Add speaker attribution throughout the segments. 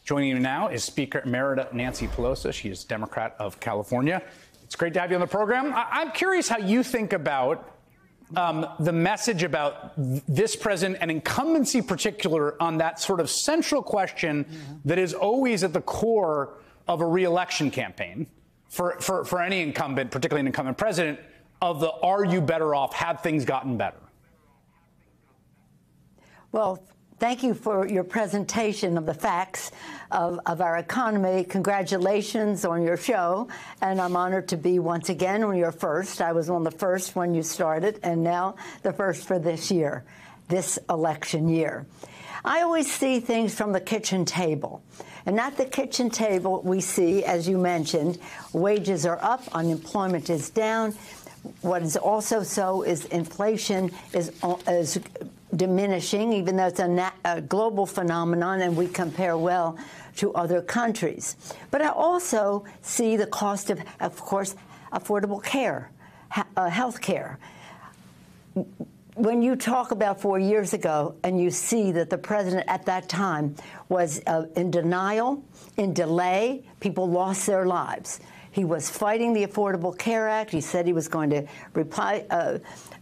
Speaker 1: Joining you now is Speaker Emerita Nancy Pelosi. She is Democrat of California. It's great to have you on the program. I'm curious how you think about the message about this president and incumbency particular on that sort of central question that is always at the core of a re-election campaign for any incumbent, particularly an incumbent president, of the are you better off, have things gotten better?
Speaker 2: Well, thank you for your presentation of the facts of our economy. Congratulations on your show. And I'm honored to be once again on your first. I was on the first when you started, and now the first for this year, this election year. I always see things from the kitchen table. And at the kitchen table, we see, as you mentioned, wages are up, unemployment is down. What is also so is inflation is diminishing, even though it's a global phenomenon and we compare well to other countries. But I also see the cost of course, affordable care, health care. When you talk about 4 years ago and you see that the president at that time was in denial, in delay, people lost their lives. He was fighting the Affordable Care Act. He said he was going to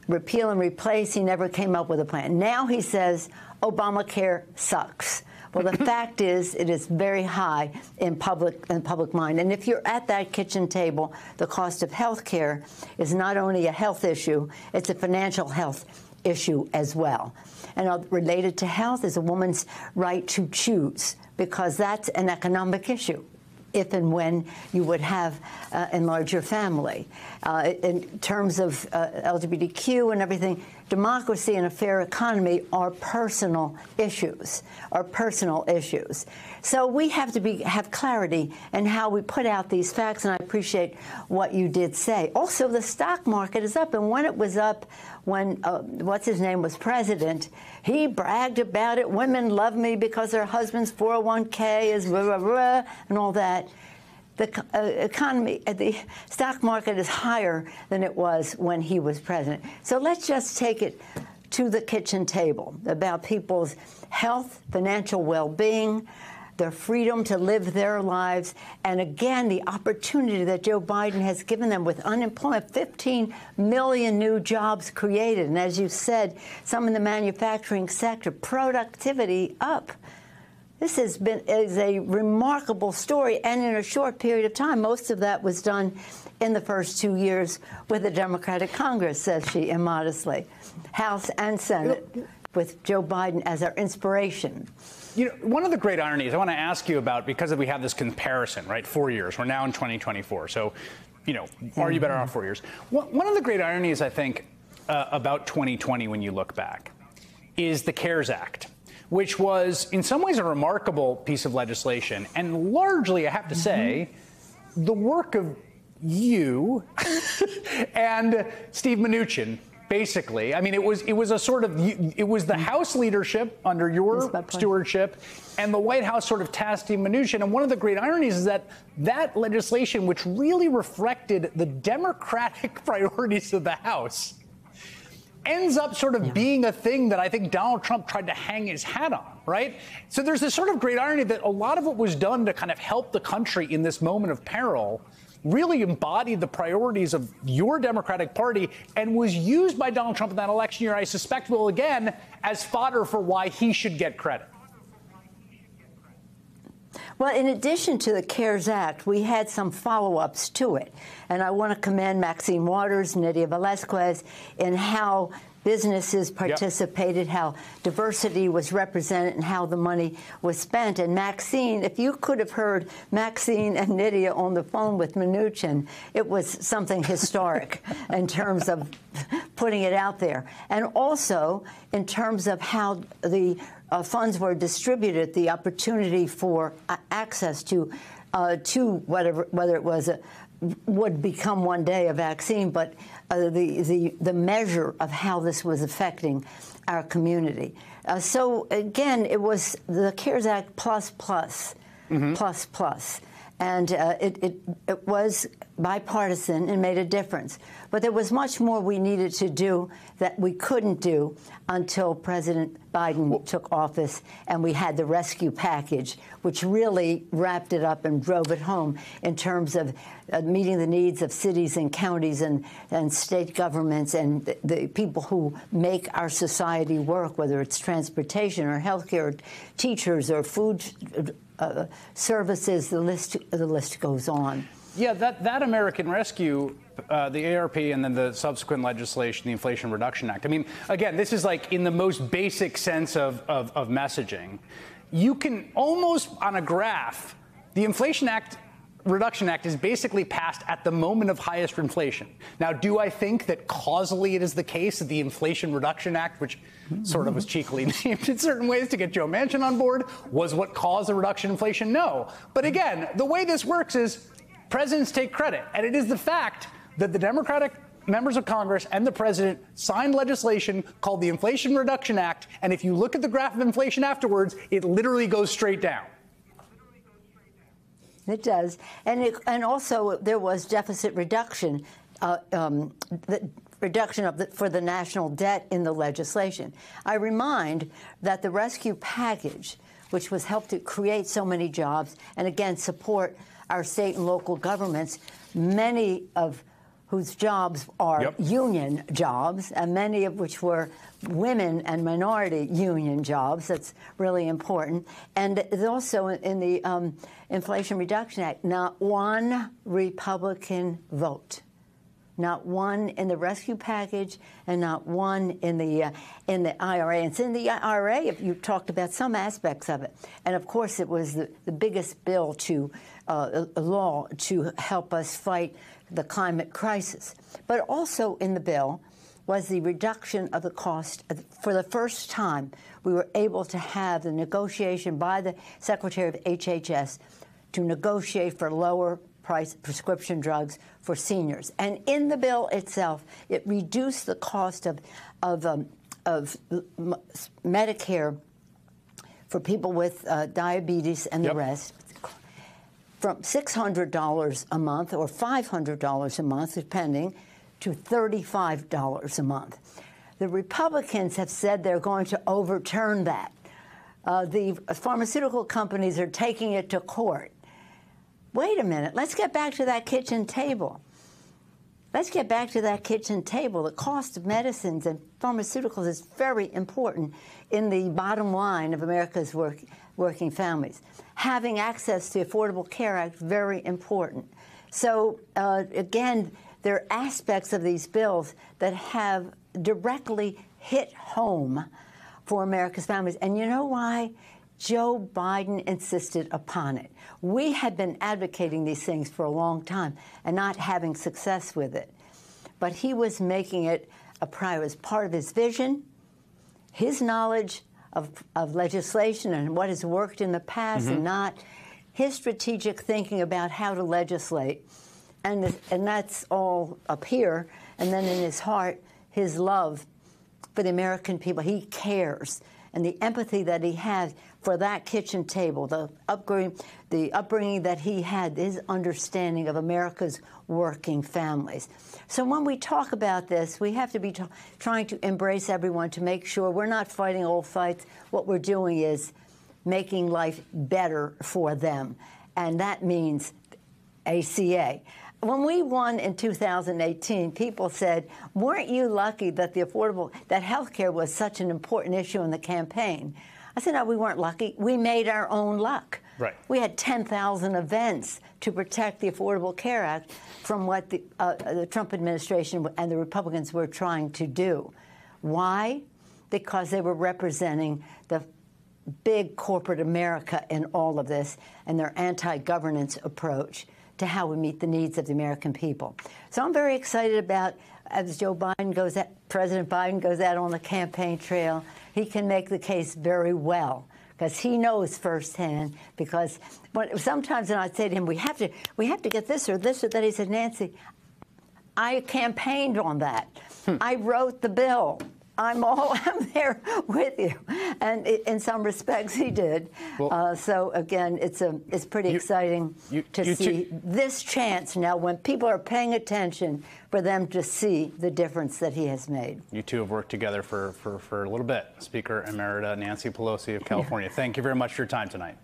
Speaker 2: repeal and replace. He never came up with a plan. Now he says Obamacare sucks. Well, the fact is, it is very high in public mind. And if you're at that kitchen table, the cost of health care is not only a health issue, it's a financial health issue as well. And related to health is a woman's right to choose, because that's an economic issue. If and when you would have enlarge your family. In terms of LGBTQ and everything, democracy and a fair economy are personal issues, So we have to have clarity in how we put out these facts, and I appreciate what you did say. Also, the stock market is up, and when it was up, when what's-his-name was president, he bragged about it. Women love me because their husband's 401k is blah, blah, blah, and all that. The economy, the stock market is higher than it was when he was president. So let's just take it to the kitchen table about people's health, financial well-being, their freedom to live their lives, and again, the opportunity that Joe Biden has given them with unemployment, 15 million new jobs created. And as you said, some in the manufacturing sector, productivity up. This is a remarkable story, and in a short period of time. Most of that was done in the first 2 years with a Democratic Congress, says she immodestly. House and Senate, with Joe Biden as our inspiration.
Speaker 1: You know, one of the great ironies I want to ask you about, because we have this comparison, right? 4 years. We're now in 2024. So, you know, are you better off 4 years? One of the great ironies, I think, about 2020 when you look back is the CARES Act, which was in some ways a remarkable piece of legislation, and largely, I have to say, the work of you and Steve Mnuchin. Basically, I mean, it was a sort of, it was the House leadership under your stewardship, and the White House sort of tasked Steve Mnuchin. And one of the great ironies is that that legislation, which really reflected the Democratic priorities of the House, ends up sort of being a thing that I think Donald Trump tried to hang his hat on, right? So there's this sort of great irony that a lot of what was done to kind of help the country in this moment of peril really embodied the priorities of your Democratic Party and was used by Donald Trump in that election year, I suspect, will again, as fodder for why he should get credit.
Speaker 2: Well, in addition to the CARES Act, we had some follow-ups to it. And I want to commend Maxine Waters, Nydia Velázquez, in how businesses participated, how diversity was represented, and how the money was spent. And Maxine, if you could have heard Maxine and Nydia on the phone with Mnuchin, it was something historic in terms of putting it out there. And also in terms of how the funds were distributed, the opportunity for access to whether it was would become one day a vaccine, but the measure of how this was affecting our community. So again, it was the CARES Act plus, and it was bipartisan and made a difference. But there was much more we needed to do that we couldn't do until President Biden took office and we had the rescue package, which really wrapped it up and drove it home in terms of meeting the needs of cities and counties and state governments and the people who make our society work, whether it's transportation or healthcare, or teachers or food services. The list goes on.
Speaker 1: Yeah, that American Rescue, the ARP, and then the subsequent legislation, the Inflation Reduction Act. I mean, again, this is like in the most basic sense of messaging. You can almost, on a graph, the Inflation Reduction Act is basically passed at the moment of highest inflation. Now, do I think that causally it is the case that the Inflation Reduction Act, which sort of was cheekily named in certain ways to get Joe Manchin on board, was what caused the reduction in inflation? No. But again, the way this works is presidents take credit, and it is the fact that the Democratic members of Congress and the president signed legislation called the Inflation Reduction Act, and if you look at the graph of inflation afterwards, it literally goes straight down.
Speaker 2: It does. And also there was deficit reduction, the reduction for the national debt in the legislation. I remind that the rescue package, which was helped to create so many jobs and, again, support our state and local governments, many of whose jobs are union jobs, and many of which were women and minority union jobs. That's really important. And also in the Inflation Reduction Act, not one Republican vote. Not one in the rescue package, and not one in the IRA. And it's in the IRA, if you talked about some aspects of it. And of course, it was the biggest bill to law to help us fight the climate crisis. But also in the bill was the reduction of the cost. For the first time, we were able to have the negotiation by the Secretary of HHS to negotiate for lower price prescription drugs for seniors. And in the bill itself, it reduced the cost of Medicare for people with diabetes and the rest from $600 a month or $500 a month, depending, to $35 a month. The Republicans have said they're going to overturn that. The pharmaceutical companies are taking it to court. Wait a minute. Let's get back to that kitchen table. Let's get back to that kitchen table. The cost of medicines and pharmaceuticals is very important in the bottom line of America's working families. Having access to the Affordable Care Act, very important. So, again, there are aspects of these bills that have directly hit home for America's families. And you know why? Joe Biden insisted upon it. We had been advocating these things for a long time and not having success with it. But he was making it a priority as part of his vision, his knowledge of legislation and what has worked in the past and not, his strategic thinking about how to legislate. And that's all up here. And then in his heart, his love for the American people. He cares. And the empathy that he has for that kitchen table, the upbringing that he had, his understanding of America's working families. So when we talk about this, we have to be trying to embrace everyone to make sure we're not fighting old fights. What we're doing is making life better for them. And that means ACA. When we won in 2018, people said, weren't you lucky that that health care was such an important issue in the campaign? I said, no, we weren't lucky. We made our own luck.
Speaker 1: Right.
Speaker 2: We had 10,000 events to protect the Affordable Care Act from what the Trump administration and the Republicans were trying to do. Why? Because they were representing the big corporate America in all of this and their anti-governance approach to how we meet the needs of the American people. So I'm very excited about, as President Biden goes out on the campaign trail, he can make the case very well because he knows firsthand. Because sometimes when I say to him, we have to get this or that, he said, Nancy, I campaigned on that. I wrote the bill. I'm there with you, and in some respects he did.
Speaker 1: Well,
Speaker 2: so again, it's pretty exciting to see this chance now when people are paying attention for them to see the difference that he has made.
Speaker 1: You two have worked together for a little bit. Speaker Emerita Nancy Pelosi of California. Thank you very much for your time tonight.